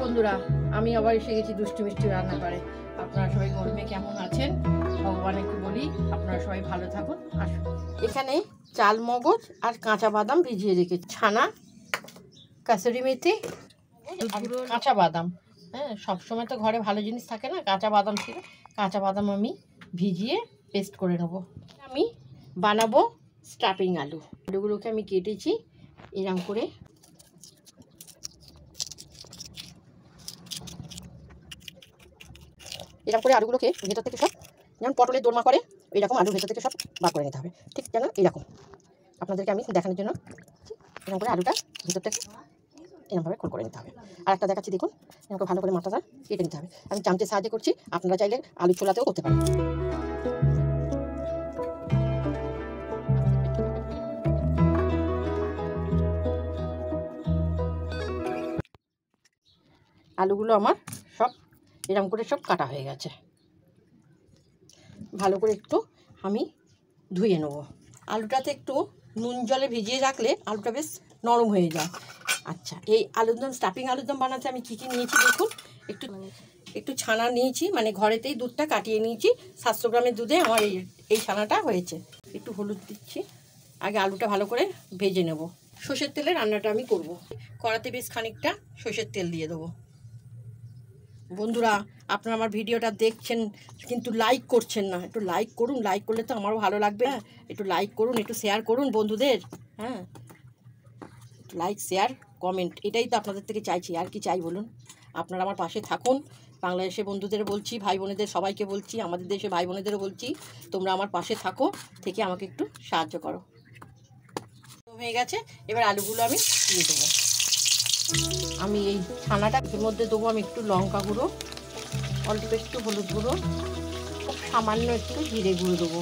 বন্ধুরা, আমি আবার এসে গেছি দুষ্টু মিষ্টি রান্না করে। আপনারা সবাই গরমে কেমন আছেন? ভগবানকে বলি আপনারা সবাই ভালো থাকুন। আসুন, এখানে চাল মগজ আর কাঁচা বাদাম ভিজিয়ে রেখেছি, ছানা, কাসুরি মেথি, কাঁচা বাদাম। হ্যাঁ, সবসময় তো ঘরে ভালো জিনিস থাকে না, কাঁচা বাদাম ছিল। কাঁচা বাদাম আমি ভিজিয়ে পেস্ট করে নেব। আমি বানাবো স্টাফিং আলু। আলুগুলোকে আমি কেটেছি এরকম করে। এরকম করে আলুগুলোকে ভেতর থেকে সব, যেমন পটলের দোরমা করে এইরকম আলু ভেতর থেকে সব বার করে নিতে হবে। ঠিক যেন এইরকম আপনাদেরকে আমি দেখানোর জন্য এরকম করে আলুটা ভেতর থেকে এরকমভাবে খোল করে নিতে হবে। আর একটা দেখাচ্ছি, দেখুন এরকম ভালো করে মাথাটা কেটে নিতে হবে। আমি চামচের সাহায্যে করছি, আপনারা চাইলে আলু ছোলাতেও করতে পারেন। আলুগুলো আমার সব এরকম করে সব কাটা হয়ে গেছে। ভালো করে একটু আমি ধুয়ে নেব। আলুটাতে একটু নুন জলে ভিজিয়ে রাখলে আলুটা বেশ নরম হয়ে যায়। আচ্ছা, এই আলুর দম, স্টাফিং আলুর দম বানাতে আমি কী কী নিয়েছি দেখুন। একটু ছানা নিয়েছি, মানে ঘরেতেই দুধটা কাটিয়ে নিয়েছি। 700 গ্রামের দুধে আমার এই ছানাটা হয়েছে। একটু হলুদ দিচ্ছি। আগে আলুটা ভালো করে ভেজে নেব। সর্ষের তেলে রান্নাটা আমি করব। কড়াতে বেশ খানিকটা সর্ষের তেল দিয়ে দেবো। বন্ধুরা, আপনারা আমার ভিডিওটা দেখছেন কিন্তু লাইক করছেন না। একটু লাইক করুন, লাইক করলে তো আমারও ভালো লাগবে। হ্যাঁ, একটু লাইক করুন, একটু শেয়ার করুন বন্ধুদের। হ্যাঁ, লাইক, শেয়ার, কমেন্ট, এটাই তো আপনাদের থেকে চাইছি। আর কি চাই বলুন? আপনারা আমার পাশে থাকুন। বাংলাদেশে বন্ধুদের বলছি, ভাই বোনেদের সবাইকে বলছি, আমাদের দেশে ভাই বোনেদেরও বলছি, তোমরা আমার পাশে থাকো, থেকে আমাকে একটু সাহায্য করো। হয়ে গেছে, এবার আলুগুলো আমি দিয়ে দেবো। আমি এই ছানাটা এর মধ্যে দেবো আমি একটু লঙ্কা গুঁড়ো, অল্প একটু হলুদ গুঁড়ো, খুব সামান্য একটু জিরে গুঁড়ো দেবো।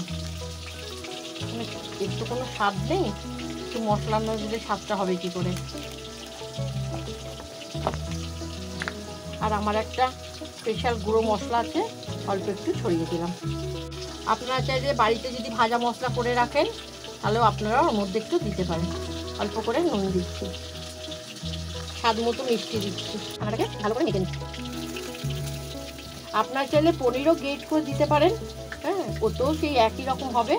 একটু কোনো স্বাদ নেই, একটু মশলা না দিলে স্বাদটা হবে কী করে? আর আমার একটা স্পেশাল গুঁড়ো মশলা আছে, অল্প একটু ছড়িয়ে দিলাম। আপনারা চাইলে বাড়িতে যদি ভাজা মশলা করে রাখেন তাহলেও আপনারা ওর মধ্যে একটু দিতে পারেন। অল্প করে নুন দিচ্ছি, স্বাদ মতো মিষ্টি দিচ্ছি। আমাটাকে ভালো করে মেখে নিচ্ছি। আপনার চাইলে পনিরও গ্রেট করে দিতে পারেন। হ্যাঁ, ওতেও সেই একই রকম হবে।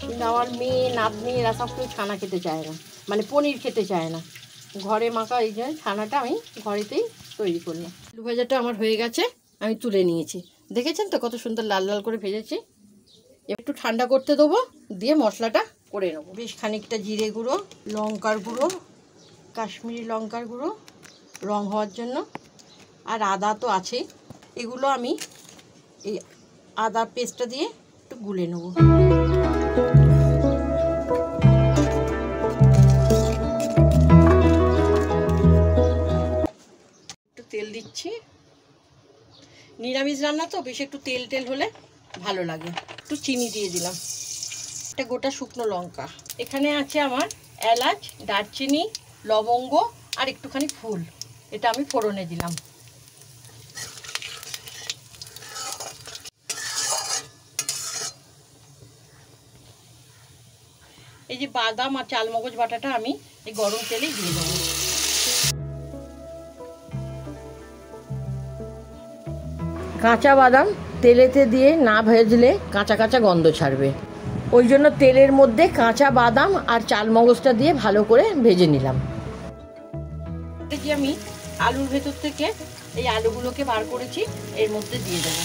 কিন্তু আমার মেয়ে, নাতনি, এরা সব কেউ ছানা খেতে চায় না, মানে পনির খেতে চায় না। ঘরে মাখা এই যে ছানাটা আমি ঘরেতেই তৈরি করলাম। আলু ভাজাটা আমার হয়ে গেছে, আমি তুলে নিয়েছি। দেখেছেন তো কত সুন্দর লাল লাল করে ভেজেছি। একটু ঠান্ডা করতে দেবো, দিয়ে মশলাটা করে নেবো। বেশ খানিকটা জিরে গুঁড়ো, লঙ্কার গুঁড়ো, কাশ্মীরি লঙ্কার গুঁড়ো রং হওয়ার জন্য, আর আদা তো আছেই। এগুলো আমি এই আদা পেস্টটা দিয়ে একটু গুলে নেব। একটু তেল দিচ্ছি। নিরামিষ রান্না তো বেশি একটু তেল তেল হলে ভালো লাগে। একটু চিনি দিয়ে দিলাম, একটা গোটা শুকনো লঙ্কা। এখানে আছে আমার এলাচ, দারচিনি, লবঙ্গ আর একটুখানি ফুল, এটা আমি ফোড়নে দিলাম। এই যে বাদাম আর চালমগজ বাটাটা আমি এই গরম তেলেই দিয়ে দেবো। কাঁচা বাদাম তেলেতে দিয়ে না ভেজলে কাঁচা কাঁচা গন্ধ ছাড়বে, ওই জন্য তেলের মধ্যে কাঁচা বাদাম আর চালমগজটা দিয়ে ভালো করে ভেজে নিলাম। যে আমি আলুর ভেতর থেকে এই আলুগুলোকে বার করেছি এর মধ্যে দিয়ে দেবো।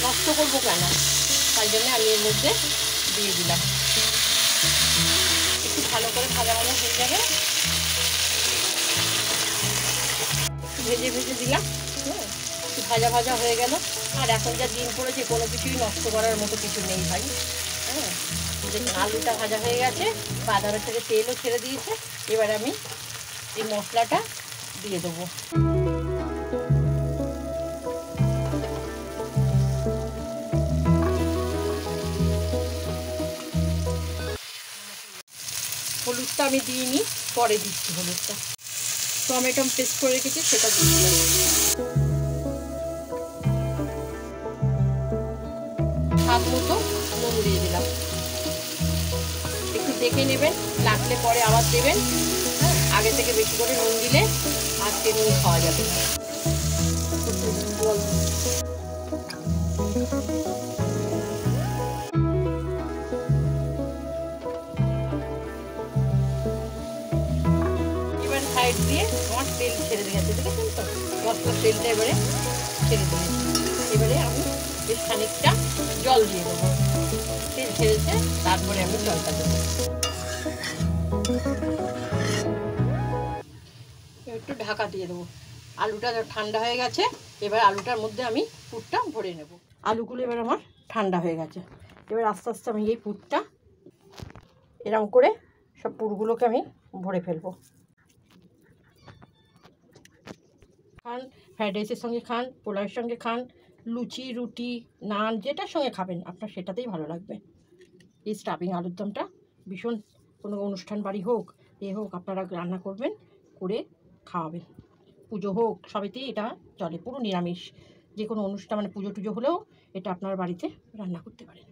নষ্ট করবো কেন, তাই জন্য আমি এর মধ্যে দিয়ে দিলাম। একটু ভালো করে ভাজা ভাজা হয়ে যাবে, একটু ভেজে ভেজে দিলাম। একটু ভাজা ভাজা হয়ে গেল। আর এখন যা দিন পড়েছে কোনো কিছুই নষ্ট করার মতো কিছু নেই ভাই। হ্যাঁ, আলুটা ভাজা হয়ে গেছে, বাদামের থেকে তেলও ছেড়ে দিয়েছে। এবার আমি এই মশলাটা দিয়ে দেবো। হলুদটা আমি দিইনি, পরে দিচ্ছি হলুদটা। টমেটো পেস্ট করে রেখেছি সেটা দিয়ে দিলাম। স্বাদ মতো নুন দিয়ে দিলাম। একটু দেখে নেবেন, লাগলে পরে আবার দেবেন। হ্যাঁ, আগে থেকে বেশি করে নুন দিলে আর টেনে খাওয়া যাবে না। এবার সাইড দিয়ে আমার তেল ছেড়ে দিয়েছে, দেখেছেন তো মশলার তেলটা এবারে ছেড়ে দিয়েছি। এবারে আমি বেশ খানিকটা জল দিয়ে দেবো, তেল ছেড়েছে তারপরে আমি জলটা দেবো। একটু ঢাকা দিয়ে দেবো। আলুটা ঠান্ডা হয়ে গেছে, এবার আলুটার মধ্যে আমি পুরটা ভরে নেব। আলুগুলো এবার আমার ঠান্ডা হয়ে গেছে, এবার আস্তে আস্তে আমি এই পুরটা এরকম করে সব পুরগুলোকে আমি ভরে ফেলবো। খান, ফ্রাইড রাইসের সঙ্গে খান, পোলাওয়ের সঙ্গে খান, লুচি, রুটি, নান, যেটার সঙ্গে খাবেন আপনার সেটাতেই ভালো লাগবে। এই স্টাফিং আলুর দমটা ভীষণ, কোনো অনুষ্ঠান বাড়ি হোক এ হোক আপনারা রান্না করবেন, করে খাওয়াবেন। পুজো হোক সবেতেই এটা চলে, পুরো নিরামিষ। যে কোনো অনুষ্ঠান মানে পুজো টুজো হলেও এটা আপনার বাড়িতে রান্না করতে পারেন।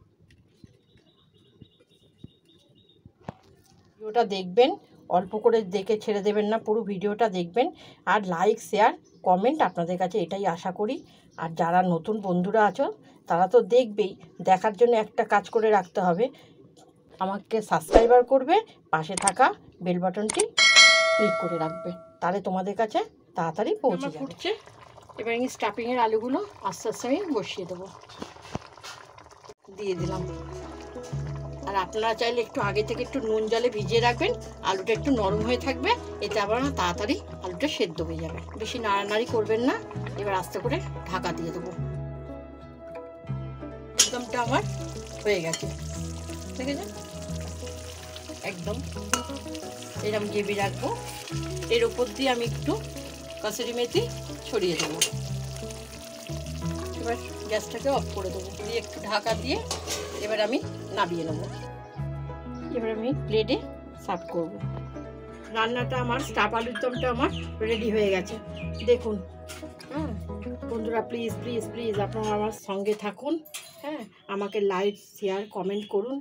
ভিডিওটা দেখবেন, অল্প করে দেখে ছেড়ে দেবেন না, পুরো ভিডিওটা দেখবেন। আর লাইক, শেয়ার, কমেন্ট আপনাদের কাছে এটাই আশা করি। আর যারা নতুন বন্ধুরা আছো তারা তো দেখবেই, দেখার জন্য একটা কাজ করে রাখতে হবে, আমাকে সাবস্ক্রাইবার করবে, পাশে থাকা বেল বাটনটি ক্লিক করে রাখবে, তাহলে তোমাদের কাছে তাড়াতাড়ি পৌঁছে যাবে। এবার এই স্টাফিংয়ের আলুগুলো আস্তে আস্তে আমি বসিয়ে দেবো, দিয়ে দিলাম। আর আপনারা চাইলে একটু আগে থেকে একটু নুন জলে ভিজিয়ে রাখবেন, আলুটা একটু নরম হয়ে থাকবে, এতে আবার তাড়াতাড়ি আলুটা সেদ্ধ হয়ে যাবে। বেশি নাড়ানাড়ি করবেন না। এবার আস্তে করে ঢাকা দিয়ে দেবো। একদমটা আমার হয়ে গেছে, দেখেছেন একদম এরকম গ্রেভি রাখবো। এর উপর দিয়ে আমি একটু কসুরি মেথি ছড়িয়ে দেবো। এবার গ্যাসটাকে অফ করে দেবো, দিয়ে একটু ঢাকা দিয়ে এবার আমি নামিয়ে নেব। এবার আমি প্লেটে সার্ভ করব। রান্নাটা আমার স্টাফ আলুর দমটা আমার রেডি হয়ে গেছে, দেখুন। হ্যাঁ বন্ধুরা, প্লিজ প্লিজ প্লিজ আপনারা আমার সঙ্গে থাকুন। হ্যাঁ, আমাকে লাইক, শেয়ার, কমেন্ট করুন।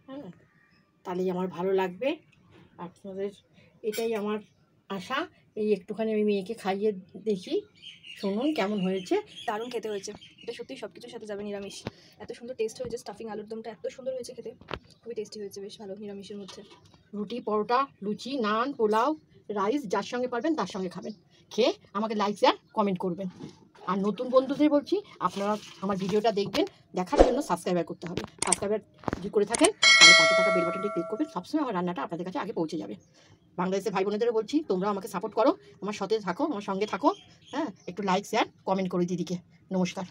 হ্যাঁ, তাহলেই আমার ভালো লাগবে। আপনাদের এটাই আমার আশা। এই একটুখানি আমি মেয়েকে খাইয়ে দেখি, শুনুন কেমন হয়েছে। দারুণ খেতে হয়েছে, এটা সত্যি সব কিছুর সাথে যাবে নিরামিষ। এত সুন্দর টেস্ট হয়েছে, স্টাফিং আলুর দমটা এত সুন্দর হয়েছে খেতে, খুবই টেস্টি হয়েছে, বেশ ভালো নিরামিষের মধ্যে। রুটি, পরোটা, লুচি, নান, পোলাও, রাইস, যার সঙ্গে পারবেন তার সঙ্গে খাবেন। খেয়ে আমাকে লাইক, শেয়ার, কমেন্ট করবেন। আর নতুন বন্ধুদের বলছি, আপনারা আমার ভিডিওটা দেখবেন, দেখার জন্য সাবস্ক্রাইবার করতে হবে। সাবস্ক্রাইবার যদি করে থাকেন তাহলে পাশে থাকা বেল বাটনটি ক্লিক করবেন, সবসময় আমার রান্নাটা আপনাদের কাছে আগে পৌঁছে যাবে। বাংলাদেশের ভাই বোনেদেরও বলছি, তোমরা আমাকে সাপোর্ট করো, আমার সাথে থাকো, আমার সঙ্গে থাকো। হ্যাঁ, একটু লাইক, শেয়ার, কমেন্ট করো দিদিকে। নমস্কার।